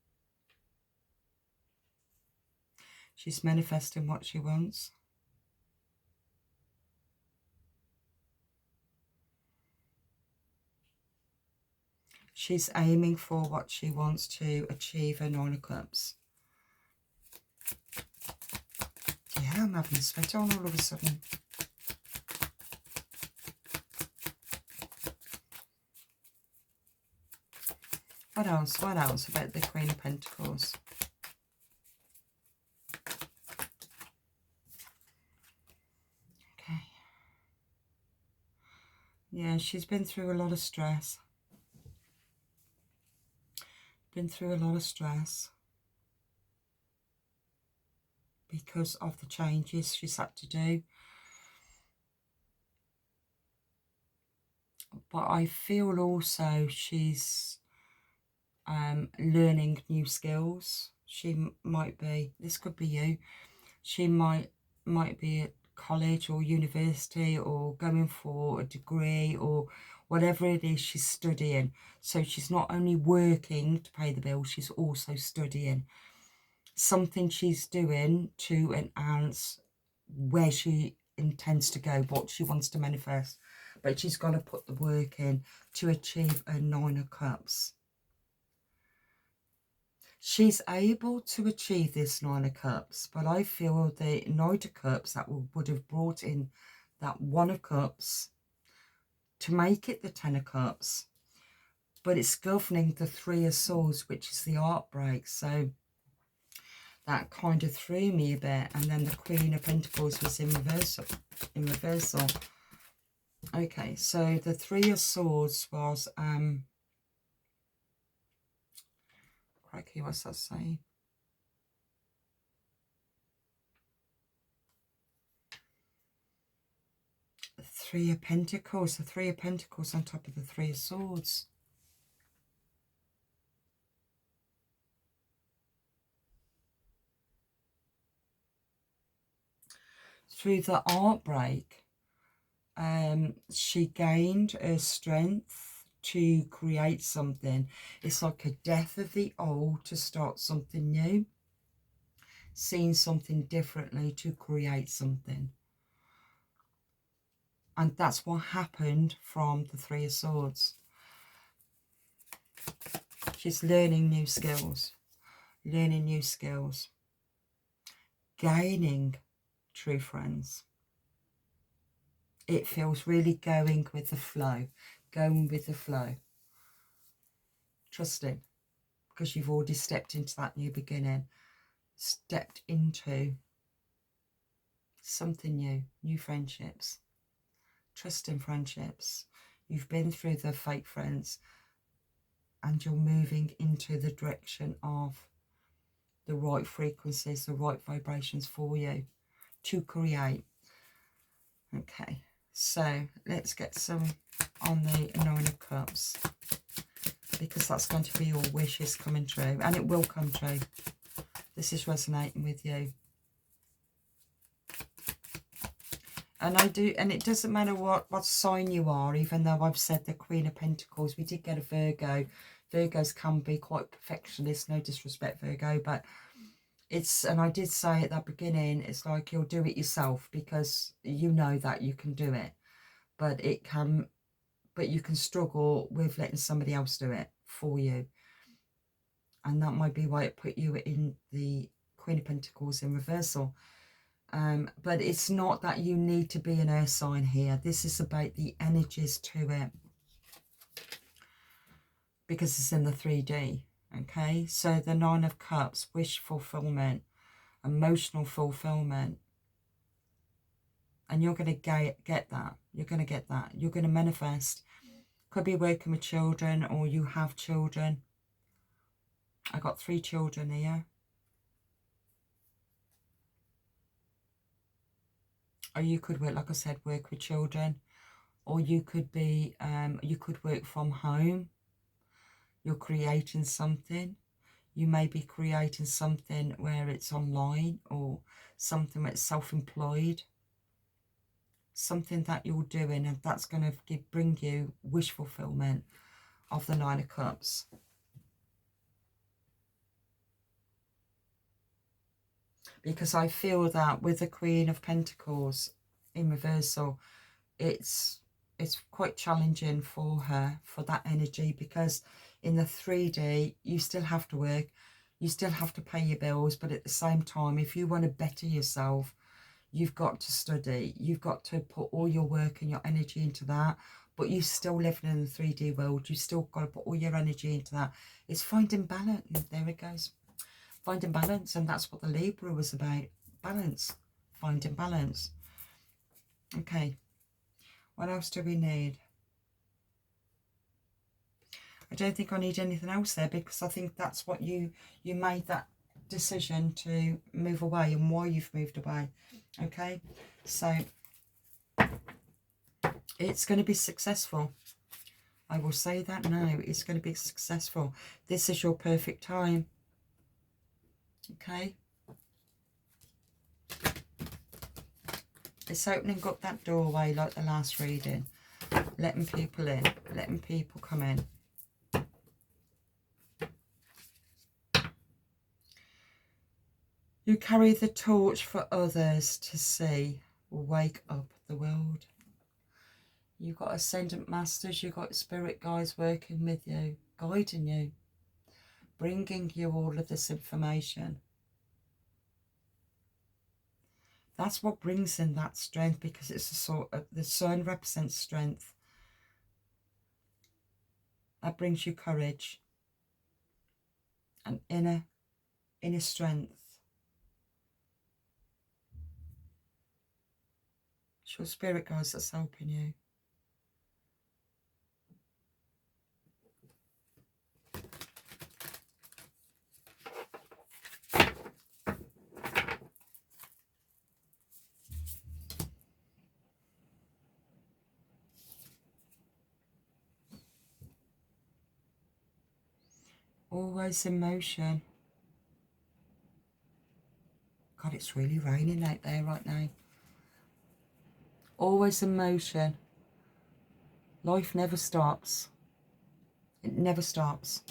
She's manifesting what she wants. She's aiming for what she wants to achieve, her 9 of Cups. Yeah, I'm having a sweat on all of a sudden. What else? What else about the Queen of Pentacles? Okay. Yeah, she's been through a lot of stress. Been through a lot of stress because of the changes she's had to do. But I feel also she's learning new skills. She might be, this could be you, she might be at college or university or going for a degree or whatever it is she's studying. So she's not only working to pay the bills, she's also studying. Something she's doing to enhance where she intends to go, what she wants to manifest. But she's got to put the work in to achieve a 9 of Cups. She's able to achieve this 9 of Cups, but I feel the 9 of Cups that would have brought in that 1 of Cups to make it the 10 of Cups, but it's governing the 3 of Swords, which is the heartbreak. So that kind of threw me a bit. And then the Queen of Pentacles was in reversal. Okay, so the 3 of Swords was crikey, what's that saying? The 3 of Pentacles, the 3 of Pentacles on top of the 3 of Swords. Through the heartbreak, she gained her strength to create something. It's like a death of the old to start something new. Seeing something differently to create something. And that's what happened from the 3 of Swords. She's learning new skills. Learning new skills. Gaining true friends. It feels really going with the flow. Going with the flow. Trusting. Because you've already stepped into that new beginning. Stepped into something new. New friendships. Trusting friendships. You've been through the fake friends. And you're moving into the direction of the right frequencies, the right vibrations for you to create. Okay, so let's get some on the 9 of Cups, because that's going to be your wishes coming true, and it will come true. This is resonating with you. And I do, and it doesn't matter what sign you are, even though I've said the Queen of Pentacles, we did get a Virgo. Virgos can be quite perfectionist, no disrespect Virgo, but it's, and I did say at that beginning, it's like you'll do it yourself because you know that you can do it, but it can, but you can struggle with letting somebody else do it for you. And that might be why it put you in the Queen of Pentacles in reversal. But it's not that you need to be an air sign here. This is about the energies to it, because it's in the 3D. Okay, so the 9 of Cups, wish fulfillment, emotional fulfillment. And you're going to get that. You're going to get that. You're going to manifest. Could be working with children, or you have children. I got 3 children here. Or you could work, like I said, work with children. Or you could be, you could work from home. You're creating something. You may be creating something where it's online, or something that's self-employed. Something that you're doing, and that's going to bring you wish fulfillment of the 9 of Cups. Because I feel that with the Queen of Pentacles in reversal, it's quite challenging for her, for that energy, because in the 3D, you still have to work, you still have to pay your bills, but at the same time, if you want to better yourself, you've got to study, you've got to put all your work and your energy into that, but you still living in the 3D world, you still got to put all your energy into that. It's finding balance. There it goes. Finding balance, and that's what the Libra was about. Balance. Finding balance. Okay. What else do we need? I don't think I need anything else there, because I think that's what you made that decision to move away, and why you've moved away. Okay, so it's going to be successful. I will say that now. It's going to be successful. This is your perfect time. Okay, it's opening up that doorway like the last reading, letting people in, letting people come in. You carry the torch for others to see. will wake up the world. You've got ascendant masters, you've got spirit guides working with you, guiding you, bringing you all of this information. That's what brings in that strength, because it's a sort of, the sun represents strength. That brings you courage and inner strength. It's your spirit guides that's helping you. Always in motion. God, it's really raining out there right now. Always in motion. Life never stops. It never stops.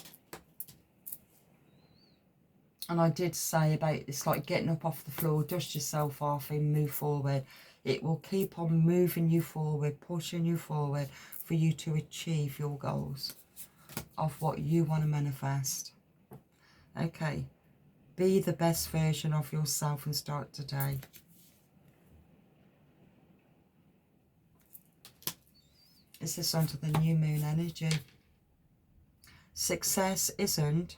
And I did say about, it's like getting up off the floor, dust yourself off and move forward. It will keep on moving you forward, pushing you forward for you to achieve your goals of what you want to manifest. Okay. Be the best version of yourself and start today. This is under the new moon energy. Success isn't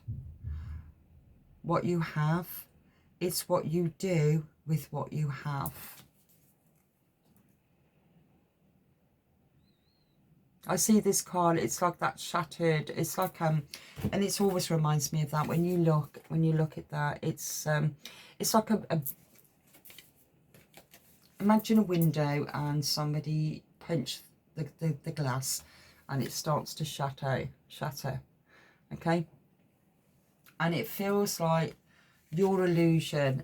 what you have, it's what you do with what you have. I see this card, it's like that shattered, it's like and it always reminds me of that when you look at that, it's like a imagine a window and somebody punched the glass and it starts to shatter, okay? And it feels like your illusion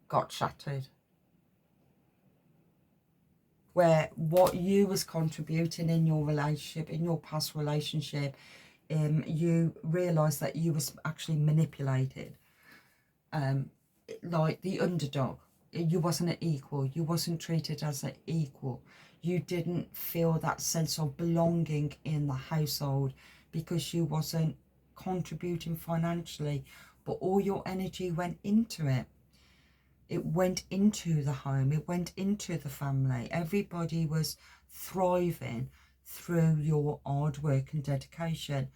got shattered. Where what you was contributing in your relationship, in your past relationship, you realised that you was actually manipulated. Like the underdog. You wasn't an equal. You wasn't treated as an equal. You didn't feel that sense of belonging in the household because you wasn't contributing financially, but all your energy went into it. It went into the home, it went into the family. Everybody was thriving through your hard work and dedication.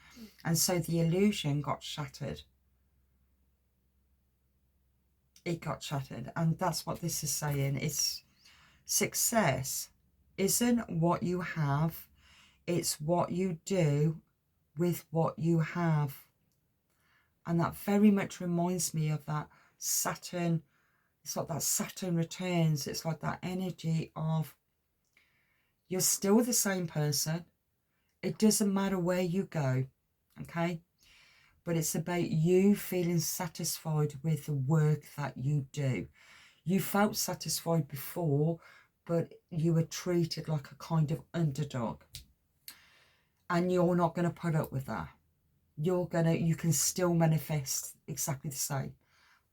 And so the illusion got shattered. It got shattered. And that's what this is saying. It's success isn't what you have, it's what you do with what you have. And that very much reminds me of that Saturn. It's like that Saturn returns. It's like that energy of you're still the same person. It doesn't matter where you go, okay? But it's about you feeling satisfied with the work that you do. You felt satisfied before, but you were treated like a kind of underdog. And you're not going to put up with that. You can still manifest exactly the same,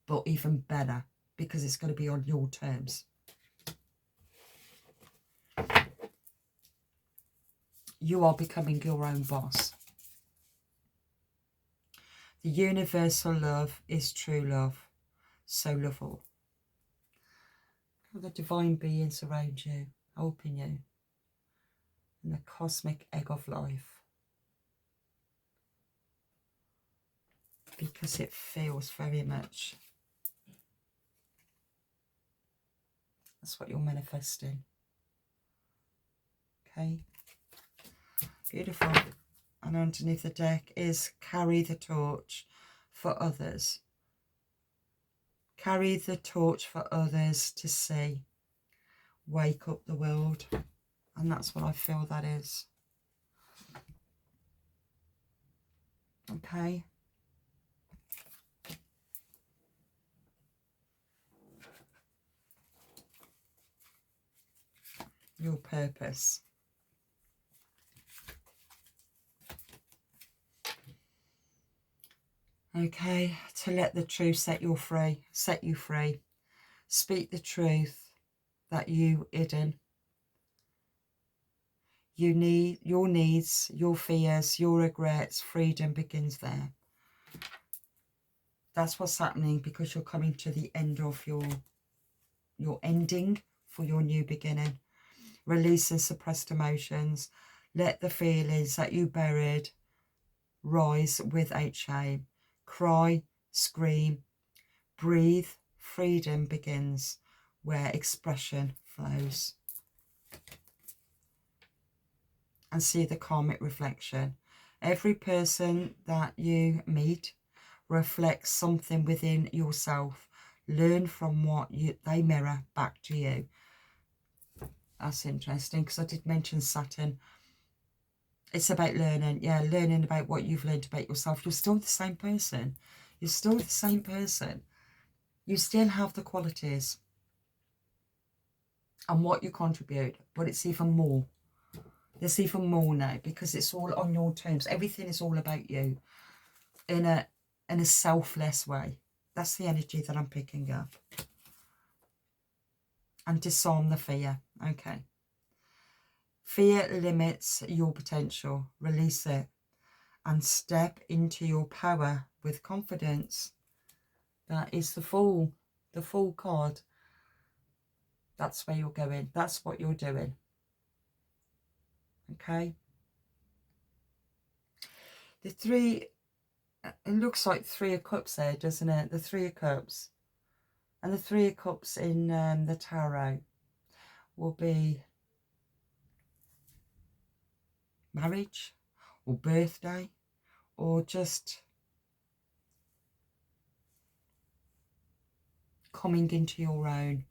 but even better, because it's going to be on your terms. You are becoming your own boss. The universal love is true love, so lovable. The divine beings around you, helping you, and the cosmic egg of life. Because it feels very much. That's what you're manifesting. Okay. Beautiful. And underneath the deck is carry the torch for others. Carry the torch for others to see. Wake up the world. And that's what I feel that is. Okay. Your purpose. Okay, to let the truth set you free. Speak the truth. that you hidden. You need your needs, your fears, your regrets. Freedom begins there. That's what's happening, because you're coming to the end of your ending for your new beginning. Releasing suppressed emotions. Let the feelings that you buried rise without shame. Cry, scream, breathe. Freedom begins where expression flows. And see the karmic reflection. Every person that you meet reflects something within yourself. Learn from what they mirror back to you. That's interesting, because I did mention Saturn. It's about learning. Yeah, learning about what you've learned about yourself. You're still the same person. You're still the same person. You still have the qualities and what you contribute, but it's even more. There's even more now, because it's all on your terms. Everything is all about you in a selfless way. That's the energy that I'm picking up. And disarm the fear. Okay. Fear limits your potential. Release it. And step into your power with confidence. That is the Fool. The Fool card. That's where you're going. That's what you're doing. Okay. The three, it looks like 3 of Cups there, doesn't it? The 3 of Cups. And the 3 of Cups in the tarot will be marriage or birthday, or just coming into your own.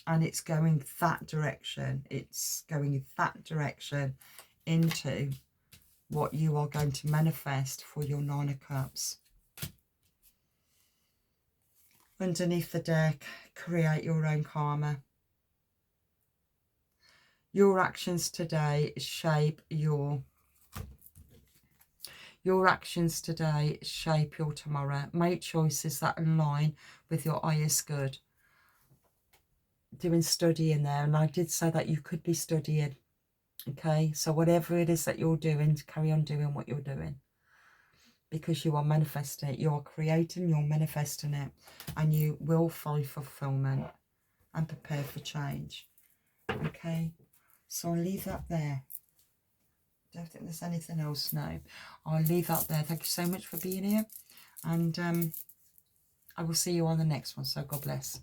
And it's going that direction. It's going that direction into what you are going to manifest for your 9 of Cups. Underneath the deck, create your own karma. Your actions today shape your actions today shape your tomorrow. Make choices that align with your highest good. Doing studying there, and I did say that you could be studying. Okay, so whatever it is that you're doing, carry on doing what you're doing, because you are manifesting it. You're creating, you're manifesting it, and you will find fulfillment and prepare for change. Okay, so I'll leave that there. Don't think there's anything else now. I'll leave that there. Thank you so much for being here, and I will see you on the next one. So God bless.